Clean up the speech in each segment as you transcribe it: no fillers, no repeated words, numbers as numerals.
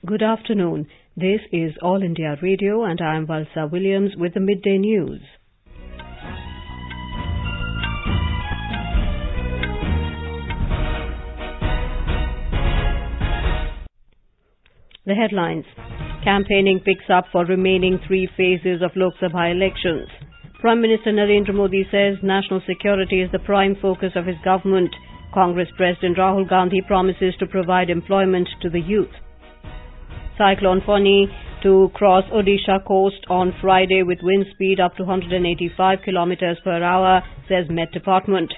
Good afternoon. This is All India Radio and I am Valsa Williams with the Midday News. The headlines. Campaigning picks up for remaining 3 phases of Lok Sabha elections. Prime Minister Narendra Modi says national security is the prime focus of his government. Congress President Rahul Gandhi promises to provide employment to the youth. Cyclone Fani to cross Odisha coast on Friday with wind speed up to 185 kilometres per hour, says Met Department.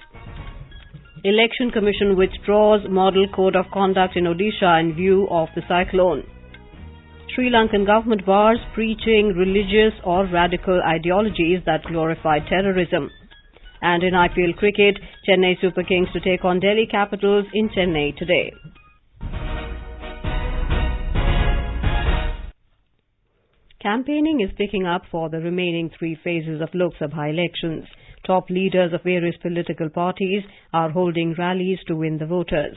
Election Commission withdraws Model Code of Conduct in Odisha in view of the cyclone. Sri Lankan government bars preaching religious or radical ideologies that glorify terrorism. And in IPL cricket, Chennai Super Kings to take on Delhi Capitals in Chennai today. Campaigning is picking up for the remaining 3 phases of Lok Sabha elections. Top leaders of various political parties are holding rallies to win the voters.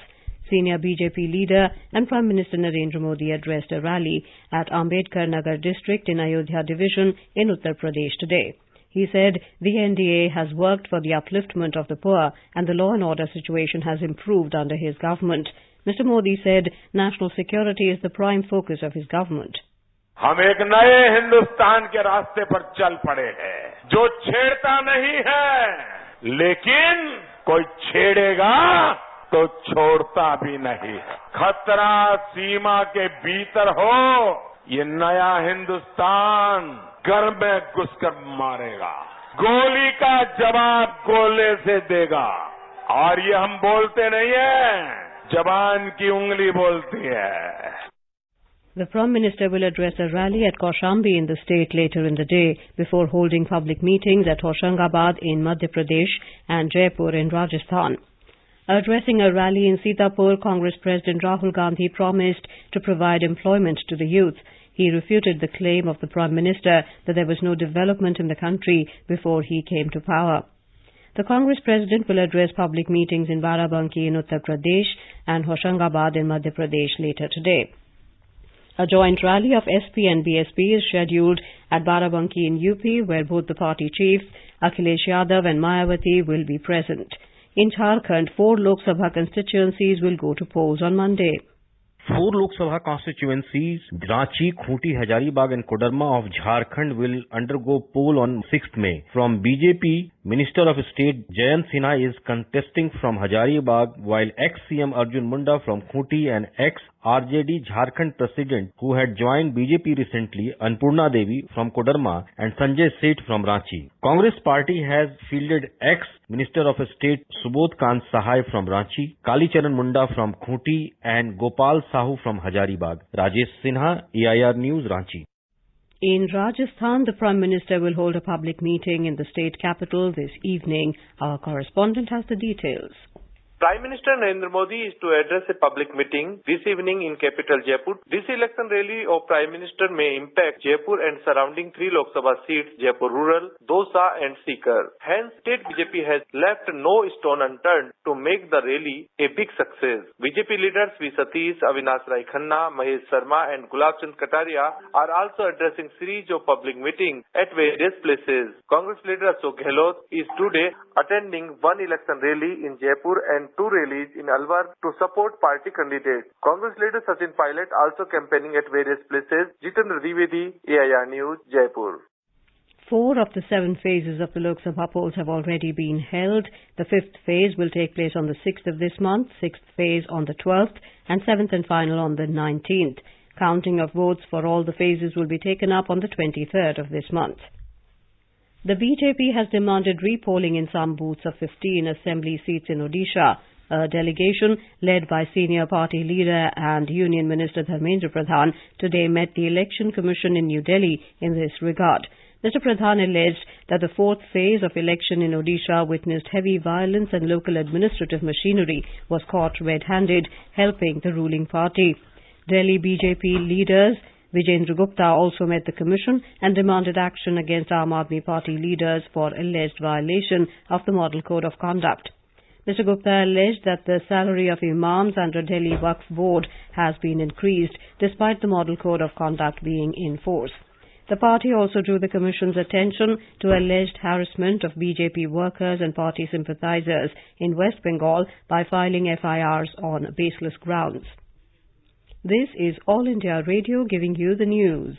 Senior BJP leader and Prime Minister Narendra Modi addressed a rally at Ambedkar Nagar district in Ayodhya division in Uttar Pradesh today. He said the NDA has worked for the upliftment of the poor and the law and order situation has improved under his government. Mr. Modi said national security is the prime focus of his government. हम एक नए हिंदुस्तान के रास्ते पर चल पड़े हैं जो छेड़ता नहीं है लेकिन कोई छेड़ेगा तो छोड़ता भी नहीं है। खतरा सीमा के भीतर हो ये नया हिंदुस्तान घर में घुसकर मारेगा, गोली का जवाब गोले से देगा और ये हम बोलते नहीं है, जबान की उंगली बोलती है। The Prime Minister will address a rally at Kaushambi in the state later in the day before holding public meetings at Hoshangabad in Madhya Pradesh and Jaipur in Rajasthan. Addressing a rally in Sitapur, Congress President Rahul Gandhi promised to provide employment to the youth. He refuted the claim of the Prime Minister that there was no development in the country before he came to power. The Congress President will address public meetings in Barabanki in Uttar Pradesh and Hoshangabad in Madhya Pradesh later today. A joint rally of SP and BSP is scheduled at Barabanki in UP, where both the party chiefs, Akhilesh Yadav and Mayawati, will be present. In Jharkhand, 4 Lok Sabha constituencies will go to polls on Monday. 4 Lok Sabha constituencies, Ranchi, Khunti, Hazaribagh and Kodarma of Jharkhand will undergo poll on 6th May. From BJP, Minister of State Jayant Sinha is contesting from Hazaribagh, while ex-CM Arjun Munda from Khunti and ex-RJD Jharkhand President who had joined BJP recently, Annapurna Devi from Kodarma and Sanjay Seth from Ranchi. Congress party has fielded ex-Minister of State Subodh Kant Sahai from Ranchi, Kalicharan Munda from Khunti and Gopal Sahu from Hazaribagh. Rajesh Sinha, EIR News, Ranchi. In Rajasthan, the Prime Minister will hold a public meeting in the state capital this evening. Our correspondent has the details. Prime Minister Narendra Modi is to address a public meeting this evening in capital Jaipur. This election rally of Prime Minister may impact Jaipur and surrounding 3 Lok Sabha seats, Jaipur Rural, Dosa and Sikar. Hence, state BJP has left no stone unturned to make the rally a big success. BJP leaders V. Satish, Avinash Rai Khanna, Mahesh Sharma and Gulab Chand Kataria are also addressing series of public meetings at various places. Congress leader Ashok Gehlot is today attending 1 election rally in Jaipur and 2 rallies in Alwar to support party candidates. Congress leader Sachin Pilot also campaigning at various places. Jitendra Dwivedi, AIR News, Jaipur. 4 of the 7 phases of the Lok Sabha polls have already been held. The 5th phase will take place on the 6th of this month, 6th phase on the 12th, and 7th and final on the 19th. Counting of votes for all the phases will be taken up on the 23rd of this month. The BJP has demanded repolling in some booths of 15 assembly seats in Odisha. A delegation led by senior party leader and Union Minister Dharmendra Pradhan today met the Election Commission in New Delhi in this regard. Mr. Pradhan alleged that the 4th phase of election in Odisha witnessed heavy violence and local administrative machinery was caught red-handed, helping the ruling party. Delhi BJP leaders Vijendra Gupta also met the Commission and demanded action against Aam Aadmi Party leaders for alleged violation of the Model Code of Conduct. Mr. Gupta alleged that the salary of imams under Delhi Waqf Board has been increased despite the Model Code of Conduct being in force. The party also drew the Commission's attention to alleged harassment of BJP workers and party sympathizers in West Bengal by filing FIRs on baseless grounds. This is All India Radio giving you the news.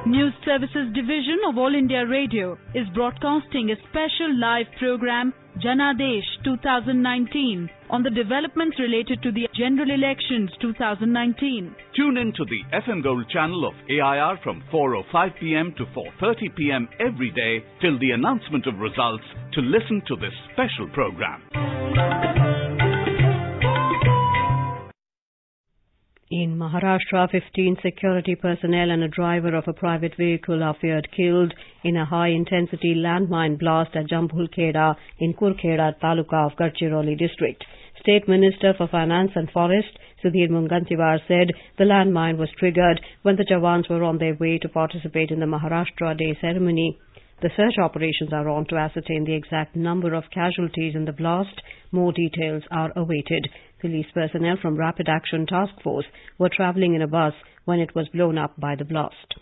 News Services Division of All India Radio is broadcasting a special live program, Janadesh 2019, on the developments related to the General Elections 2019. Tune in to the FM Gold channel of AIR from 4:05 p.m. to 4:30 p.m. every day till the announcement of results to listen to this special program. In Maharashtra, 15 security personnel and a driver of a private vehicle are feared killed in a high-intensity landmine blast at Jambulkheda in Kurkheda Taluka of Gadchiroli district. State Minister for Finance and Forest, Sudhir Mungantiwar, said the landmine was triggered when the Jawans were on their way to participate in the Maharashtra Day ceremony. The search operations are on to ascertain the exact number of casualties in the blast. More details are awaited. Police personnel from Rapid Action Task Force were travelling in a bus when it was blown up by the blast.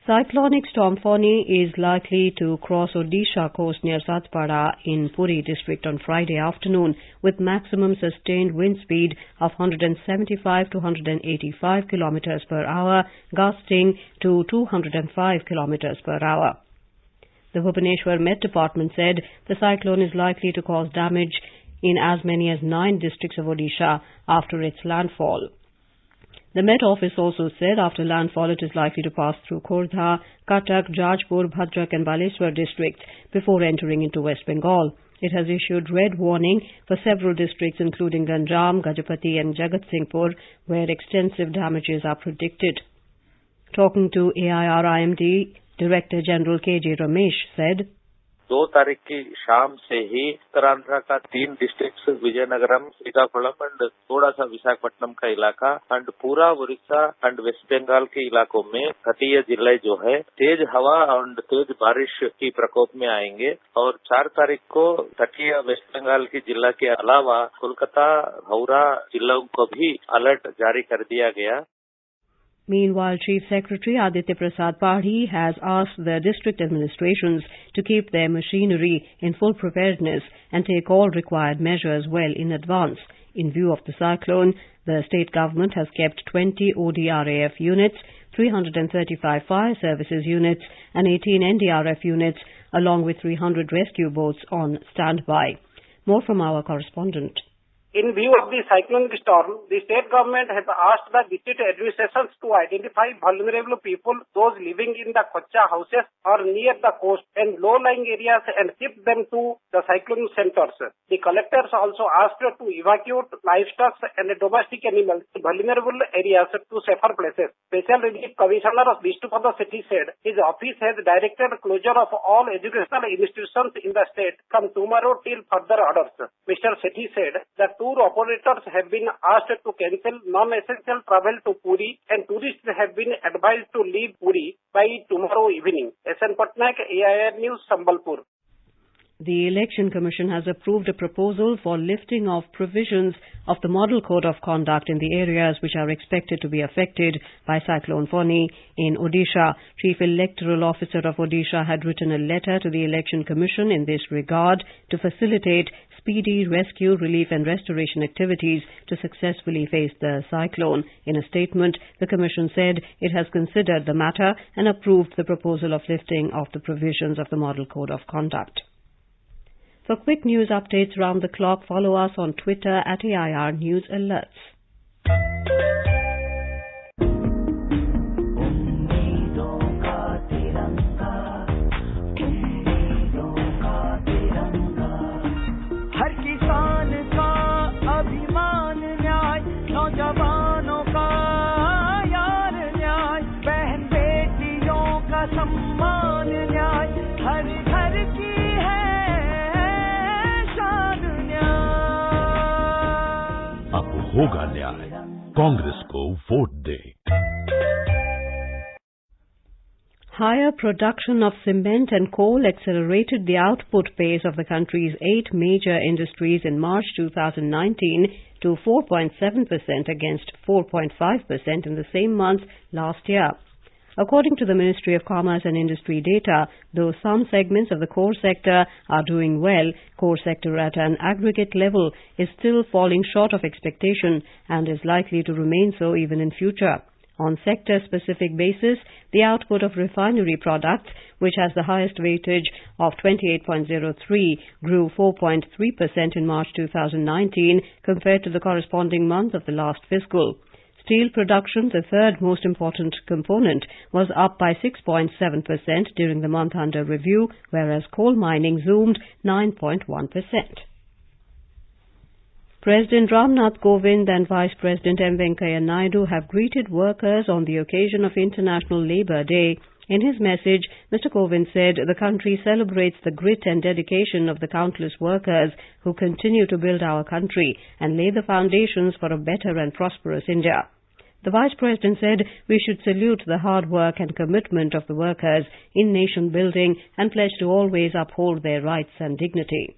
Cyclonic storm Fani is likely to cross Odisha coast near Satpada in Puri district on Friday afternoon with maximum sustained wind speed of 175 to 185 kilometres per hour, gusting to 205 kilometres per hour. The Bhubaneswar Met Department said the cyclone is likely to cause damage in as many as 9 districts of Odisha after its landfall. The Met Office also said after landfall it is likely to pass through Khordha, Cuttack, Jajpur, Bhadrak and Baleswar districts before entering into West Bengal. It has issued red warning for several districts including Ganjam, Gajapati and Jagatsinghpur where extensive damages are predicted. Talking to AIR IMD, Director General K.J. Ramesh said, 2 तारीख की शाम से ही उत्तरांध्र का 3 districts Vizianagaram, Srikakulam and थोड़ा सा विशाखापट्टनम का इलाका and पूरा उड़ीसा एंड वेस्ट बंगाल के इलाकों में तटीय जिले जो है तेज हवा और तेज बारिश की प्रकोप में आएंगे और 4 तारीख को तटीय वेस्ट बंगाल की जिला के अलावा कोलकाता, हावड़ा जिलों को भी अलर्ट जारी कर दिया गया. Meanwhile, Chief Secretary Aditya Prasad Padhi has asked the district administrations to keep their machinery in full preparedness and take all required measures well in advance. In view of the cyclone, the state government has kept 20 ODRAF units, 335 fire services units and 18 NDRF units along with 300 rescue boats on standby. More from our correspondent. In view of the cyclonic storm, the state government has asked the district administrations to identify vulnerable people, those living in the Kocha houses or near the coast and low-lying areas and shift them to the cyclone centers. The collectors also asked to evacuate livestock and domestic animals to vulnerable areas to safer places. Special Relief Commissioner Vishnupada Sethi said his office has directed closure of all educational institutions in the state from tomorrow till further orders. Mr. Sethi said that tour operators have been asked to cancel non-essential travel to Puri and tourists have been advised to leave Puri by tomorrow evening. SN Patnaik, AIR News, Sambalpur. The Election Commission has approved a proposal for lifting of provisions of the Model Code of Conduct in the areas which are expected to be affected by Cyclone Fani in Odisha. Chief Electoral Officer of Odisha had written a letter to the Election Commission in this regard to facilitate speedy rescue, relief and restoration activities to successfully face the cyclone. In a statement, the Commission said it has considered the matter and approved the proposal of lifting of the provisions of the Model Code of Conduct. For quick news updates round the clock, follow us on Twitter at AIR News Alerts. हर किसान का अभिमान न्याय, नौजवानों का यार न्याय, बहन बेटियों का सम्मान न्याय, हर घर की है शान न्याय. अब होगा न्याय. कांग्रेस को vote they. Higher production of cement and coal accelerated the output pace of the country's 8 major industries in March 2019 to 4.7% against 4.5% in the same month last year. According to the Ministry of Commerce and Industry data, though some segments of the core sector are doing well, core sector at an aggregate level is still falling short of expectation and is likely to remain so even in future. On sector-specific basis, the output of refinery products, which has the highest weightage of 28.03, grew 4.3% in March 2019 compared to the corresponding month of the last fiscal. Steel production, the third most important component, was up by 6.7% during the month under review, whereas coal mining zoomed 9.1%. President Ramnath Kovind and Vice President M. Venkaiah Naidu have greeted workers on the occasion of International Labour Day. In his message, Mr. Kovind said the country celebrates the grit and dedication of the countless workers who continue to build our country and lay the foundations for a better and prosperous India. The Vice President said we should salute the hard work and commitment of the workers in nation building and pledge to always uphold their rights and dignity.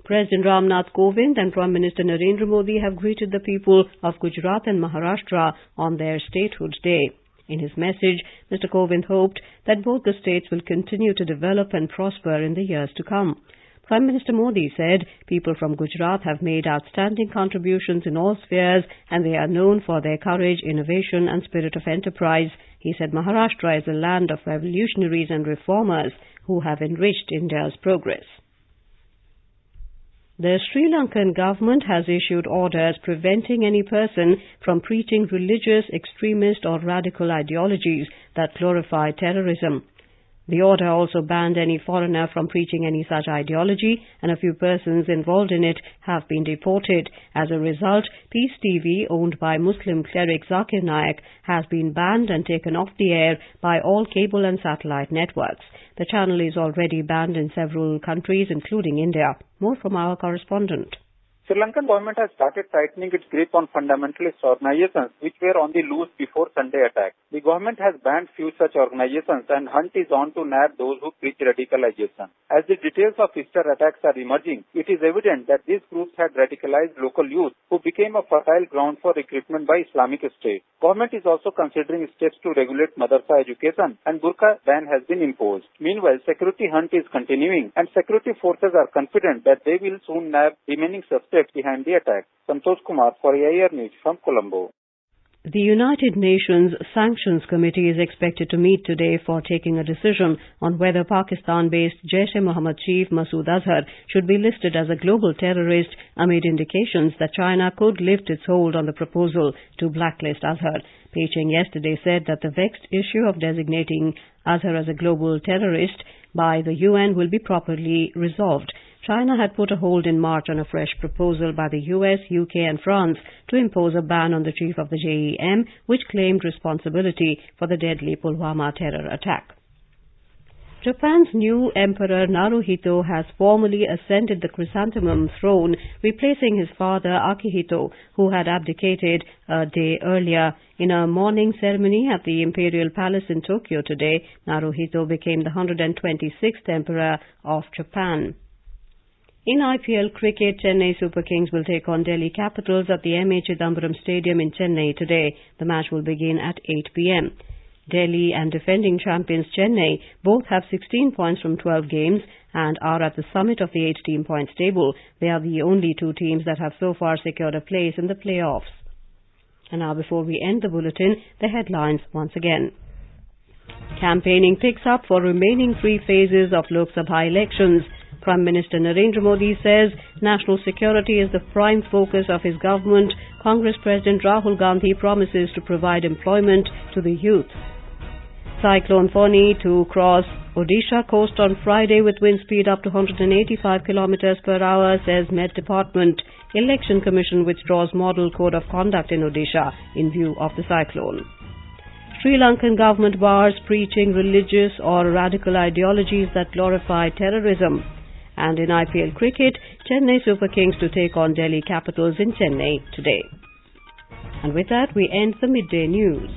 President Ramnath Kovind and Prime Minister Narendra Modi have greeted the people of Gujarat and Maharashtra on their statehood day. In his message, Mr. Kovind hoped that both the states will continue to develop and prosper in the years to come. Prime Minister Modi said people from Gujarat have made outstanding contributions in all spheres and they are known for their courage, innovation and spirit of enterprise. He said Maharashtra is a land of revolutionaries and reformers who have enriched India's progress. The Sri Lankan government has issued orders preventing any person from preaching religious, extremist or radical ideologies that glorify terrorism. The order also banned any foreigner from preaching any such ideology, and a few persons involved in it have been deported. As a result, Peace TV, owned by Muslim cleric Zakir Naik, has been banned and taken off the air by all cable and satellite networks. The channel is already banned in several countries, including India. More from our correspondent. Sri Lankan government has started tightening its grip on fundamentalist organizations which were on the loose before Sunday attack. The government has banned few such organizations and hunt is on to nab those who preach radicalization. As the details of Easter attacks are emerging, it is evident that these groups had radicalized local youth who became a fertile ground for recruitment by Islamic State. Government is also considering steps to regulate madrasa education and burqa ban has been imposed. Meanwhile, security hunt is continuing and security forces are confident that they will soon nab remaining suspects behind the attack. Santosh Kumar for AIR News from Colombo. The United Nations Sanctions Committee is expected to meet today for taking a decision on whether Pakistan-based Jaish-e-Mohammed chief Masood Azhar should be listed as a global terrorist amid indications that China could lift its hold on the proposal to blacklist Azhar. Beijing yesterday said that the vexed issue of designating Azhar as a global terrorist by the UN will be properly resolved. China had put a hold in March on a fresh proposal by the US, UK and France to impose a ban on the chief of the JEM, which claimed responsibility for the deadly Pulwama terror attack. Japan's new Emperor Naruhito has formally ascended the chrysanthemum throne, replacing his father Akihito, who had abdicated a day earlier. In a morning ceremony at the Imperial Palace in Tokyo today, Naruhito became the 126th Emperor of Japan. In IPL cricket, Chennai Super Kings will take on Delhi Capitals at the M.A. Chidambaram Stadium in Chennai today. The match will begin at 8 p.m. Delhi and defending champions Chennai both have 16 points from 12 games and are at the summit of the 18-point table. They are the only two teams that have so far secured a place in the playoffs. And now, before we end the bulletin, the headlines once again. Campaigning picks up for remaining 3 phases of Lok Sabha elections. Prime Minister Narendra Modi says national security is the prime focus of his government. Congress President Rahul Gandhi promises to provide employment to the youth. Cyclone Fani to cross Odisha coast on Friday with wind speed up to 185 kilometres per hour, says Met Department. Election Commission withdraws model code of conduct in Odisha in view of the cyclone. Sri Lankan government bars preaching religious or radical ideologies that glorify terrorism. And in IPL cricket, Chennai Super Kings to take on Delhi Capitals in Chennai today. And with that, we end the midday news.